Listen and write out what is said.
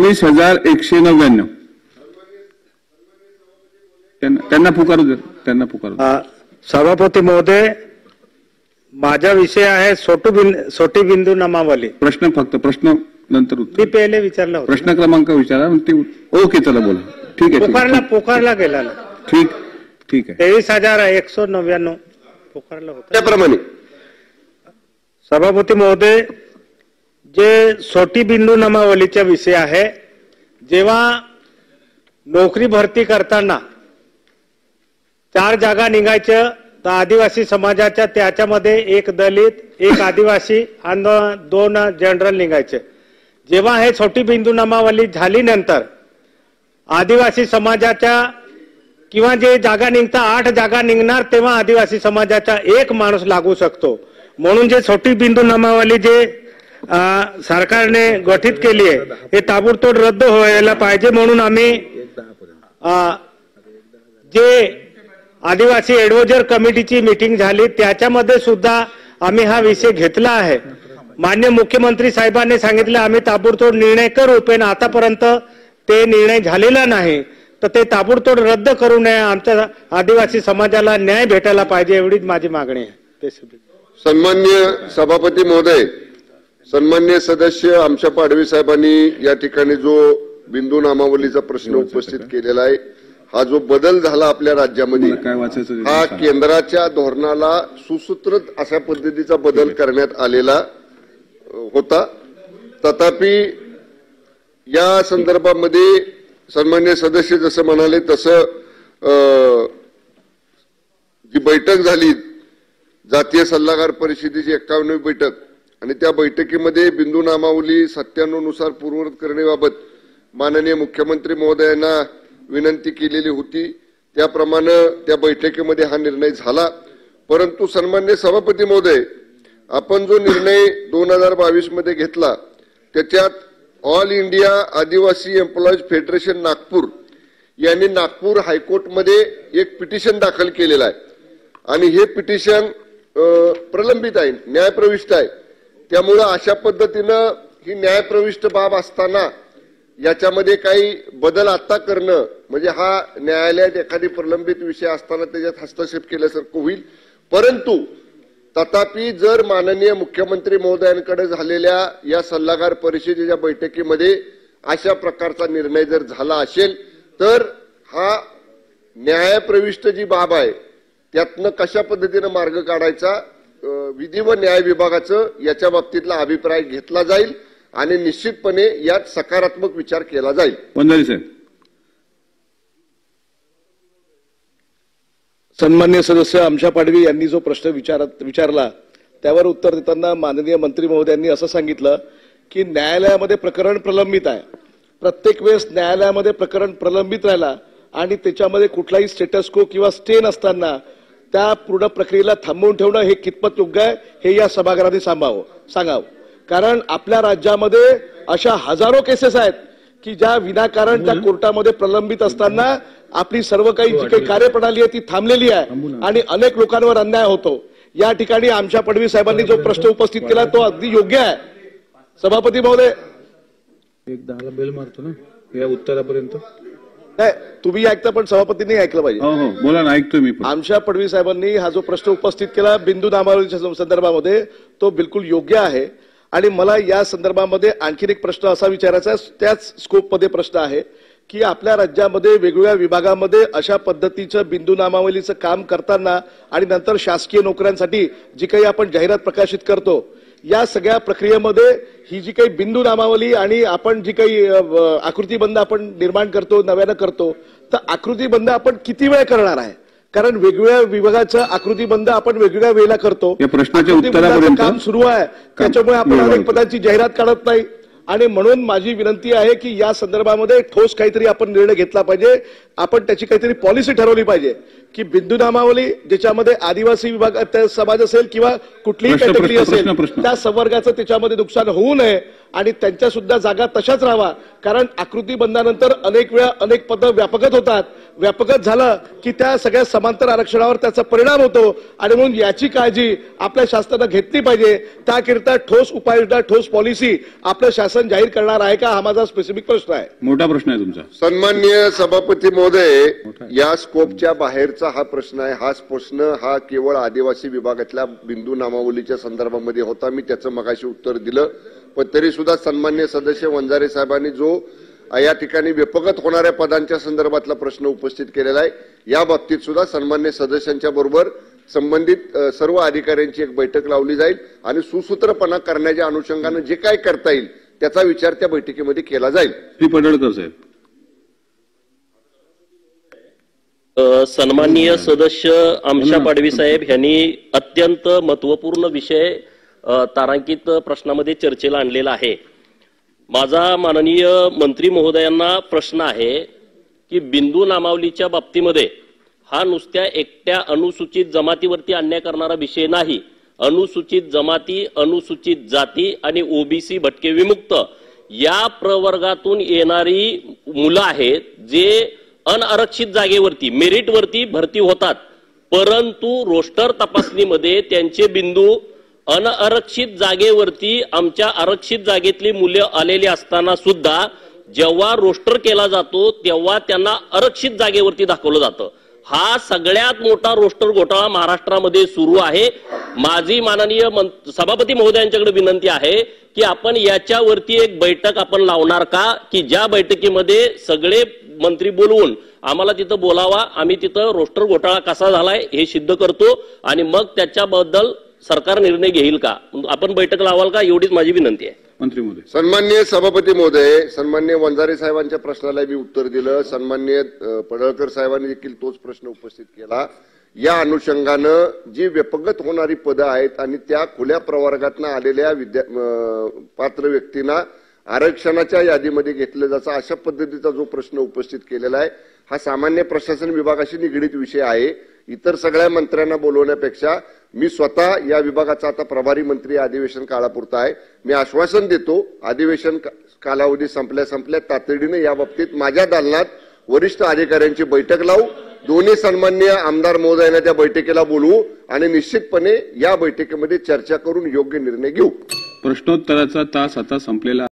23,199 त्यांना पुकारू दे, त्यांना पुकारू दे. सभापती महोदय, माझा विषय आहे सोटी बिंदू नामावली. प्रश्न फक्त प्रश्न नंतर उत्तर. मी पहिले विचारला होता. प्रश्न क्रमांक विचारा. ओके चला बोला. ठीक आहे. पुकारला गेला ना. ठीक आहे. 23,199 पुकारला होता त्याप्रमाणे. सभापती महोदय, जे सोटी बिंदू नामावलीचा विषय आहे, जेव्हा नोकरी भरती करताना 4 जागा निघायच्या तर आदिवासी समाजाच्या त्याच्यामध्ये 1 दलित, 1 आदिवासी आणि 2 जनरल निघायचे. जेव्हा हे छोटी बिंदू नामावली झाली नंतर आदिवासी समाजाच्या किंवा जे जागा निघता 8 जागा निघणार, तेव्हा आदिवासी समाजाचा 1 माणूस लागू शकतो. म्हणून जे छोटी बिंदू नामावली जे सरकारने गठीत केली आहे हे ताबडतोब रद्द व्हायला पाहिजे. म्हणून आम्ही जे आदिवासी ऍडव्हायझर कमिटीची मीटिंग झाली त्याच्यामध्ये सुद्धा आम्ही हा विषय घेतला आहे. माननीय मुख्यमंत्री साहेबांनी सांगितलं आम्ही ताबडतोब निर्णय करू, पण आतापर्यंत ते निर्णय झालेला नाही. तर ते ताबडतोब रद्द करू नये. आमच्या आदिवासी समाजाला न्याय भेटायला पाहिजे, एवढीच माझी मागणी आहे. सन्माननीय सभापती महोदय, सन्माननीय सदस्य आमच्या पाडवी साहेबांनी या ठिकाणी जो बिंदू नामावलीचा प्रश्न उपस्थित केलेला आहे, हा जो बदल झाला आपल्या राज्यामध्ये, हा केंद्राच्या धोरणाला सुसूत्रित अशा पद्धतीचा बदल करण्यात आलेला होता. तथापि या संदर्भामध्ये सन्माननीय सदस्य जसं म्हणाले तसं जी बैठक झाली जातीय सल्लागार परिषदेची 51वी बैठक, आणि त्या बैठकीमध्ये बिंदू नामावली 97 नुसार पूर्ववत करण्याबाबत माननीय मुख्यमंत्री महोदयांना विनंती केलेली होती. त्याप्रमाणे त्या बैठकीमध्ये हा निर्णय झाला. परंतु सन्माननीय सभापती महोदय, आपण जो निर्णय 2022 मध्ये घेतला त्याच्यात ऑल इंडिया आदिवासी एम्प्लॉईज फेडरेशन नागपूर यांनी नागपूर हायकोर्टमध्ये एक पिटिशन दाखल केलेलं आहे, आणि हे पिटिशन प्रलंबित आहे, न्यायप्रविष्ट आहे. त्यामुळे अशा पद्धतीनं ही न्यायप्रविष्ट बाब असताना याच्यामध्ये काही बदल आता करणं म्हणजे हा न्यायालयात एखादी प्रलंबित विषय असताना त्याच्यात हस्तक्षेप केल्यासारखं होईल. परंतु तथापि जर माननीय मुख्यमंत्री महोदयांकडे झालेल्या या सल्लागार परिषदेच्या बैठकीमध्ये अशा प्रकारचा निर्णय जर झाला असेल तर हा न्यायप्रविष्ट जी बाब आहे त्यातनं कशा पद्धतीने मार्ग काढायचा विधी व न्याय विभागाचं याच्या बाबतीतला अभिप्राय घेतला जाईल आणि निश्चितपणे यात सकारात्मक विचार केला जाईल. वंदारी साहेब. सन्मान्य सदस्य आमच्या पाडवी यांनी जो प्रश्न विचारला त्यावर उत्तर देताना माननीय मंत्री महोदयांनी असं सांगितलं की न्यायालयामध्ये प्रकरण प्रलंबित आहे. प्रत्येक वेळेस न्यायालयामध्ये प्रकरण प्रलंबित राहिला आणि त्याच्यामध्ये कुठलाही स्टेटस को किंवा स्टे नसताना त्या पूर्ण प्रक्रियेला थांबवून ठेवणं हे कितपत योग्य आहे हे या सभागृहाने सांगावं. कारण आपल्या राज्यामध्ये अशा हजारो केसेस आहेत की ज्या विनाकारण त्या कोर्टामध्ये प्रलंबित असताना आपली सर्व काही जी काही कार्यप्रणाली आहे ती थांबलेली आहे आणि अनेक लोकांवर अन्याय होतो. या ठिकाणी आमच्या पडवी साहेबांनी जो प्रश्न उपस्थित केला तो अगदी योग्य आहे. सभापती महोदय, एक 10ला बेल मारतो ना या उत्तरापर्यंत. नाही, तुम्ही ऐकता पण सभापतींनी ऐकलं पाहिजे. हो बोला ना, ऐकतोय मी. आमच्या पडवी साहेबांनी हा जो प्रश्न उपस्थित केला बिंदू नामावलीच्या संदर्भामध्ये तो बिलकुल योग्य आहे. आणि मला या संदर्भामध्ये आणखीन एक प्रश्न असा विचारायचा आहे, त्याच स्कोपमध्ये प्रश्न आहे की आपल्या राज्यामध्ये वेगवेगळ्या विभागामध्ये अशा पद्धतीचं बिंदू नामावलीचं काम करताना आणि नंतर शासकीय नोकऱ्यांसाठी जी काही आपण जाहिरात प्रकाशित करतो या सगळ्या प्रक्रियेमध्ये ही जी काही बिंदू नामावली आणि आपण जी काही आकृतीबंध आपण निर्माण करतो नव्यानं करतो तर आकृतीबंध आपण किती वेळ करणार आहे. कारण वेगवेगळ्या विभागाचं आकृतीबंध आपण वेगवेगळ्या वेळेला करतो. या प्रश्नाच्या उत्तरापर्यंत काम सुरू आहे त्याच्यामुळे आपण अनेक पदांची जाहिरात काढत नाही. आणि म्हणून माझी विनंती आहे की या संदर्भामध्ये ठोस काहीतरी आपण निर्णय घेतला पाहिजे. आपण त्याची काहीतरी पॉलिसी ठरवली पाहिजे की बिंदू नामावली ज्याच्यामध्ये आदिवासी विभाग समाज असेल किंवा कुठलीही कॅटेगरी असेल त्या संवर्गाचं त्याच्यामध्ये नुकसान होऊ नये आणि त्यांच्या सुद्धा जागा तशाच राहावा, कारण आकृती बंधानंतर अनेक वेळा अनेक पदं व्यापकत होतात. व्यापकत झालं की त्या सगळ्या समांतर आरक्षणावर त्याचा परिणाम होतो आणि म्हणून याची काळजी आपल्या शासनानं घेतली पाहिजे. त्याकरिता ठोस उपाययोजना, ठोस पॉलिसी आपलं शासन जाहीर करणार आहे का, हा माझा स्पेसिफिक प्रश्न आहे. मोठा प्रश्न आहे तुमचा. सन्माननीय सभापती महोदय, या स्कोपच्या बाहेरचा हा प्रश्न आहे. हा प्रश्न हा केवळ आदिवासी विभागातल्या बिंदू नामावलीच्या संदर्भामध्ये होता. मी त्याचं मगाशी उत्तर दिलं, पण तरी सुद्धा सन्माननीय सदस्य वंजारे साहेबांनी जो या ठिकाणी व्यपगत होणाऱ्या पदांच्या संदर्भातला प्रश्न उपस्थित केलेला आहे, या बाबतीत सुद्धा सन्माननीय सदस्यांच्या बरोबर संबंधित सर्व अधिकाऱ्यांची एक बैठक लावली जाईल आणि सुसूत्रपणा करण्याच्या अनुषंगानं जे काय करता येईल त्याचा विचार त्या बैठकीमध्ये केला जाईल. श्री पडळकर साहेब. सन्माननीय सदस्य आमशा पाडवी साहेब यांनी अत्यंत महत्वपूर्ण विषय तारांकित प्रश्नामध्ये चर्चेला आणलेला आहे. माझा माननीय मंत्री महोदयांना प्रश्न आहे की बिंदू नामावलीच्या बाबतीमध्ये हा नुसत्या एकट्या अनुसूचित जमातीवरती अन्याय करणारा विषय नाही. अनुसूचित जमाती, अनुसूचित जाती आणि ओबीसी भटके विमुक्त या प्रवर्गातून येणारी मुलं आहेत जे अनआरक्षित जागेवरती मेरिटवरती भरती होतात, परंतु रोस्टर तपासणीमध्ये त्यांचे बिंदू अनआरक्षित जागेवरती आमच्या आरक्षित जागेतली मुले आलेली असताना सुद्धा जेव्हा रोस्टर केला जातो तेव्हा त्यांना आरक्षित जागेवरती दाखवलं जातं. हा सगळ्यात मोठा रोस्टर घोटाळा महाराष्ट्रामध्ये सुरू आहे. माझी माननीय सभापती महोदयांच्याकडे विनंती आहे की आपण याच्यावरती एक बैठक आपण लावणार का, की ज्या बैठकीमध्ये सगळे मंत्री बोलवून आम्हाला तिथं बोलावा, आम्ही तिथं रोस्टर घोटाळा कसा झालाय हे सिद्ध करतो आणि मग त्याच्याबद्दल सरकार निर्णय घेईल का. आपण बैठक लावाल का, एवढीच माझी विनंती आहे. मंत्री महोदय. सन्माननीय सभापती महोदय, सन्माननीय वंजारे साहेबांच्या प्रश्नाला मी उत्तर दिलं. सन्माननीय पडळकर साहेबांनी देखील तोच प्रश्न उपस्थित केला. या अनुषंगानं जी व्यपगत होणारी पदं आहेत आणि त्या खुल्या प्रवर्गातून आलेल्या पात्र व्यक्तींना आरक्षणाच्या यादीमध्ये घेतलं जातं अशा पद्धतीचा जो प्रश्न उपस्थित केलेला आहे हा सामान्य प्रशासन विभागाशी निगडीत विषय आहे. इतर सगळ्या मंत्र्यांना बोलवण्यापेक्षा मी स्वतः या विभागाचा आता प्रभारी मंत्री अधिवेशन काळापुरता आहे. मी आश्वासन देतो अधिवेशन कालावधी संपल्या तातडीने या बाबतीत माझ्या दालनात वरिष्ठ अधिकाऱ्यांची बैठक लावू. दोन्ही सन्माननीय आमदार महोदयांना त्या बैठकीला बोलवू आणि निश्चितपणे या बैठकीमध्ये चर्चा करून योग्य निर्णय घेऊ. प्रश्नोत्तराचा तास आता संपलेला